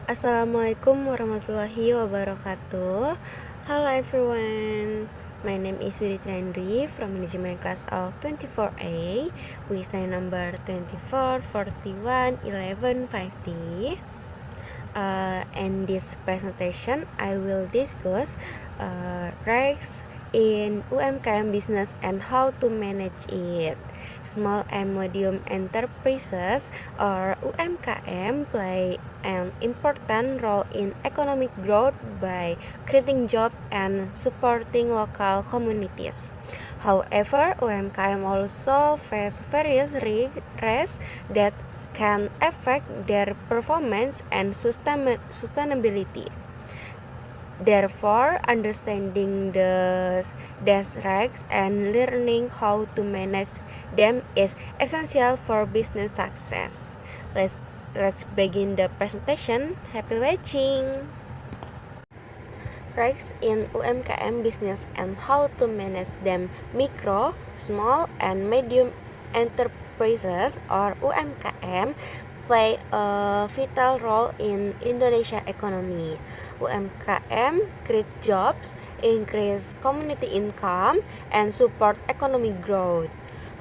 Assalamualaikum warahmatullahi wabarakatuh. Hello everyone. My name is Widit Rendri from management class of 24A with stand number 24 41 11 50. In this presentation, I will discuss risks in UMKM business and how to manage it. Small and medium enterprises or UMKM play an important role in economic growth by creating jobs and supporting local communities. However, UMKM also face various risks that can affect their performance and sustainability. Therefore, understanding these risks and learning how to manage them is essential for business success. Let's begin the presentation. Happy watching! Risks in UMKM business and how to manage them. Micro, small, and medium enterprises or UMKM play a vital role in Indonesia economy. UMKM create jobs, increase community income, and support economic growth.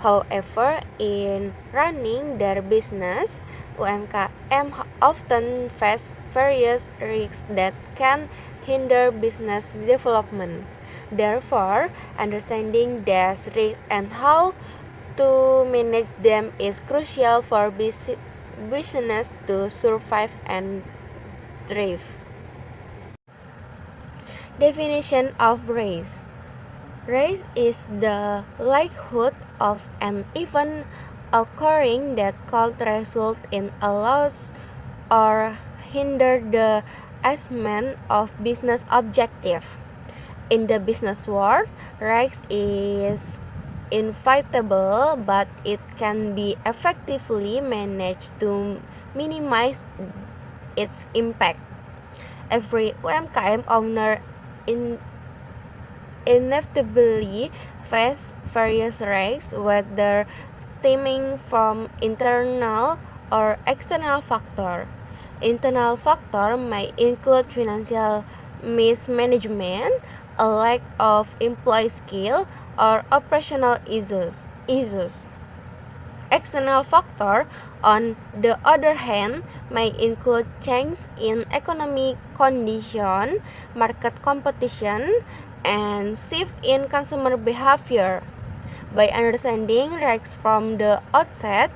However, in running their business, UMKM often face various risks that can hinder business development. Therefore, understanding these risks and how to manage them is crucial for business to survive and thrive. Definition of risk. Risk is the likelihood of an event occurring that could result in a loss or hinder the achievement of business objective. In the business world, risk is inevitable, but it can be effectively managed to minimize its impact. Every UMKM owner inevitably face various risks, whether stemming from internal or external factors. Internal factors may include financial mismanagement, a lack of employee skill, or operational issues. External factors, on the other hand, may include change in economic condition, market competition, and shift in consumer behavior. By understanding risks from the outset,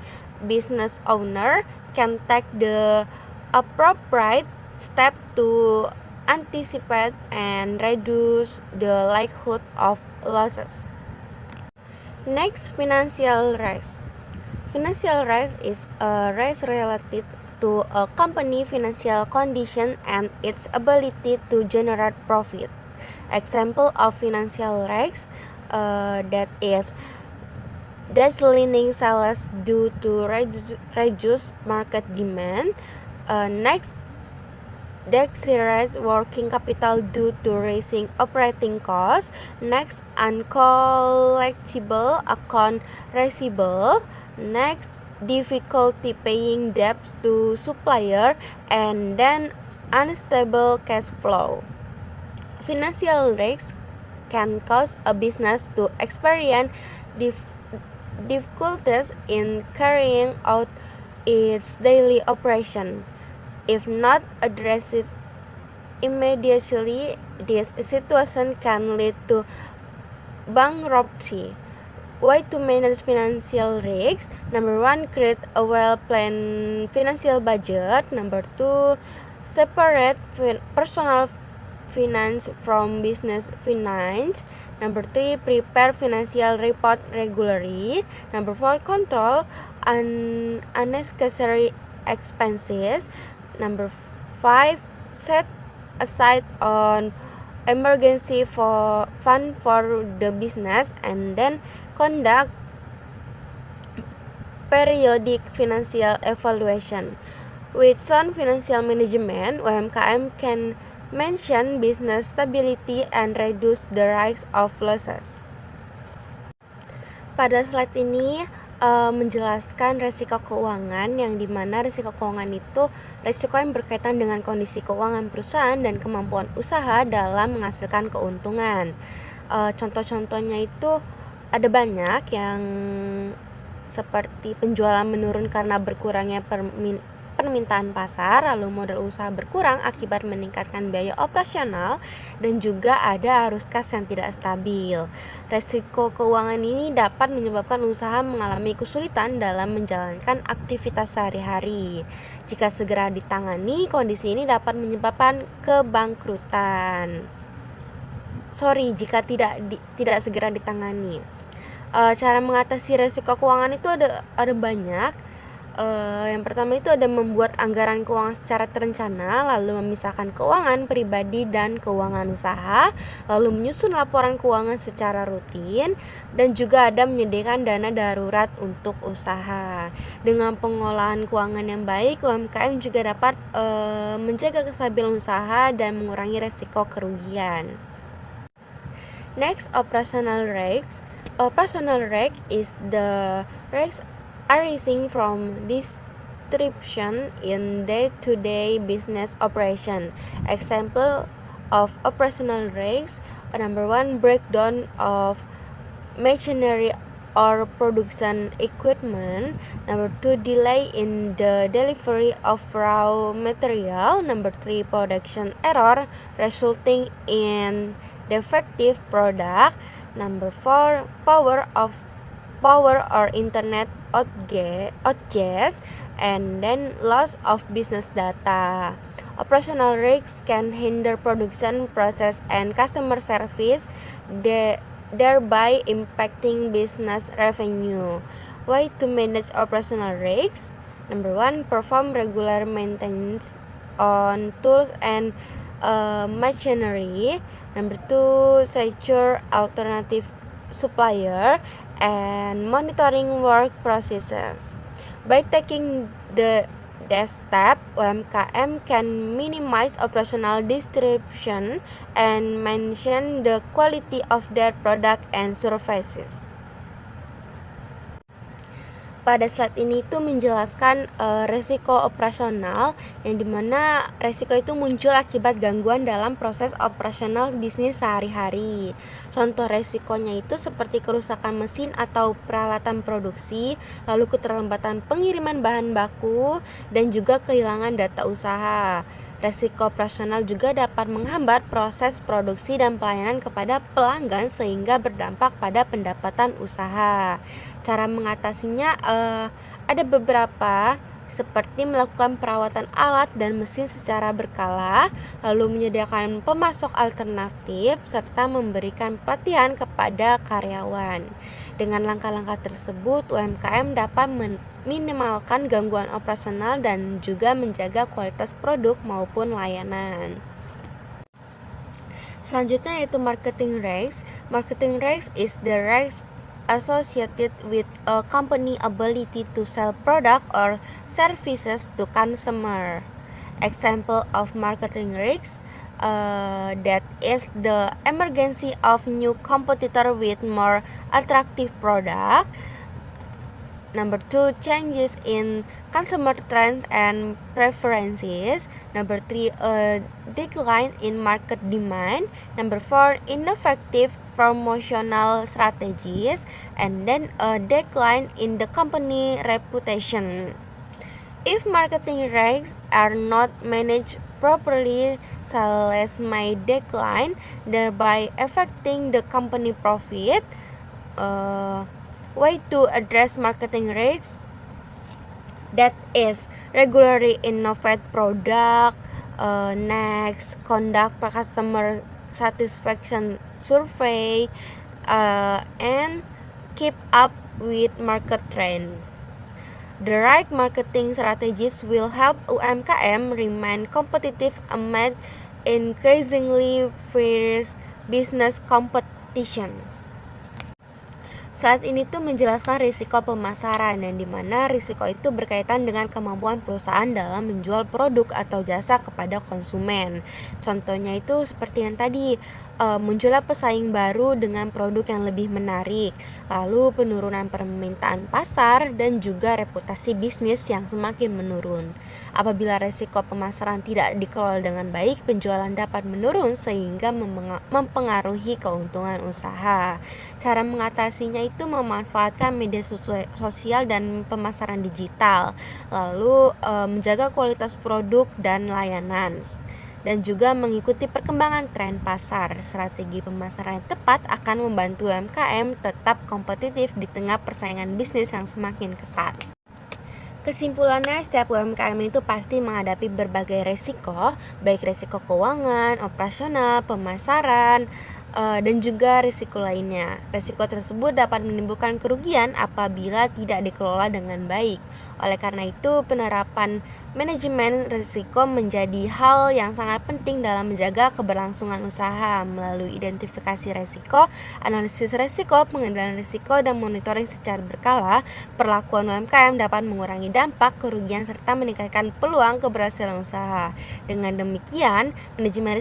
business owner can take the appropriate step to anticipate and reduce the likelihood of losses. Next, financial risk. Financial risk is a risk related to a company's financial condition and its ability to generate profit. Example of financial risk that is declining sales due to reduced market demand. Next, decreased working capital due to rising operating costs. Next, uncollectible account receivable. Next, difficulty paying debts to supplier, and then unstable cash flow. Financial risks can cause a business to experience difficulties in carrying out its daily operation. If not addressed immediately, this situation can lead to bankruptcy. Way to manage financial risks. Number 1, create a well-planned financial budget. Number 2, separate personal finance from business finance. Number 3, prepare financial report regularly. Number 4, control unnecessary expenses. Number 5, set aside on emergency fund for the business, and then conduct periodic financial evaluation. With sound financial management, UMKM can maintain business stability and reduce the risk of losses. Pada slide ini menjelaskan resiko keuangan, yang dimana resiko keuangan itu resiko yang berkaitan dengan kondisi keuangan perusahaan dan kemampuan usaha dalam menghasilkan keuntungan. Contoh-contohnya itu ada banyak, yang seperti penjualan menurun karena berkurangnya permintaan pasar, lalu modal usaha berkurang akibat meningkatkan biaya operasional, dan juga ada arus kas yang tidak stabil. Resiko keuangan ini dapat menyebabkan usaha mengalami kesulitan dalam menjalankan aktivitas sehari-hari. Jika segera ditangani, kondisi ini dapat menyebabkan kebangkrutan. Jika tidak segera ditangani. Cara mengatasi resiko keuangan itu ada banyak. Yang pertama itu ada membuat anggaran keuangan secara terencana, lalu memisahkan keuangan pribadi dan keuangan usaha, lalu menyusun laporan keuangan secara rutin, dan juga ada menyediakan dana darurat untuk usaha. Dengan pengolahan keuangan yang baik, UMKM juga dapat menjaga kestabilan usaha dan mengurangi resiko kerugian. Next, operational risks. Operational risk is the risk arising from disruption in day-to-day business operation. Example of operational risks: number 1, breakdown of machinery or production equipment. Number 2, delay in the delivery of raw material. Number 3, production error resulting in defective product. Number 4, power or internet outages, and then loss of business data. Operational risks can hinder production process and customer service, thereby impacting business revenue. Way to manage operational risks: number 1, perform regular maintenance on tools and machinery. Number 2, secure alternative supplier and monitoring work processes. By taking the step, UMKM can minimize operational disruption and maintain the quality of their product and services. Pada slide ini itu menjelaskan resiko operasional, yang dimana resiko itu muncul akibat gangguan dalam proses operasional bisnis sehari-hari. Contoh resikonya itu seperti kerusakan mesin atau peralatan produksi, lalu keterlambatan pengiriman bahan baku, dan juga kehilangan data usaha. Resiko operasional juga dapat menghambat proses produksi dan pelayanan kepada pelanggan sehingga berdampak pada pendapatan usaha. Cara mengatasinya ada beberapa, seperti melakukan perawatan alat dan mesin secara berkala, lalu menyediakan pemasok alternatif, serta memberikan pelatihan kepada karyawan. Dengan langkah-langkah tersebut, UMKM dapat minimalkan gangguan operasional dan juga menjaga kualitas produk maupun layanan. Selanjutnya yaitu marketing risks. Marketing risks is the risks associated with a company ability to sell product or services to consumer. Example of marketing risks: that is the emergence of new competitor with more attractive product. Number 2, changes in consumer trends and preferences. Number 3, a decline in market demand. Number 4, ineffective promotional strategies, and then a decline in the company reputation. If marketing risks are not managed properly, sales may decline, thereby affecting the company profit. Way to address marketing risks: that is, regularly innovate product. Next, conduct customer satisfaction survey, and keep up with market trends. The right marketing strategies will help UMKM remain competitive amid increasingly fierce business competition. Saat ini tuh menjelaskan risiko pemasaran, yang dimana risiko itu berkaitan dengan kemampuan perusahaan dalam menjual produk atau jasa kepada konsumen. Contohnya itu seperti yang tadi, munculnya pesaing baru dengan produk yang lebih menarik, lalu penurunan permintaan pasar, dan juga reputasi bisnis yang semakin menurun. Apabila resiko pemasaran tidak dikelola dengan baik, penjualan dapat menurun sehingga mempengaruhi keuntungan usaha. Cara mengatasinya itu memanfaatkan media sosial dan pemasaran digital, lalu menjaga kualitas produk dan layanan, dan juga mengikuti perkembangan tren pasar. Strategi pemasaran yang tepat akan membantu UMKM tetap kompetitif di tengah persaingan bisnis yang semakin ketat. Kesimpulannya, setiap UMKM itu pasti menghadapi berbagai resiko, baik resiko keuangan, operasional, pemasaran, dan juga risiko lainnya. Risiko tersebut dapat menimbulkan kerugian apabila tidak dikelola dengan baik. Oleh karena itu, penerapan manajemen risiko menjadi hal yang sangat penting dalam menjaga keberlangsungan usaha melalui identifikasi risiko, analisis risiko, pengendalian risiko, dan monitoring secara berkala. Perlakuan UMKM dapat mengurangi dampak kerugian serta meningkatkan peluang keberhasilan usaha. Dengan demikian, manajemen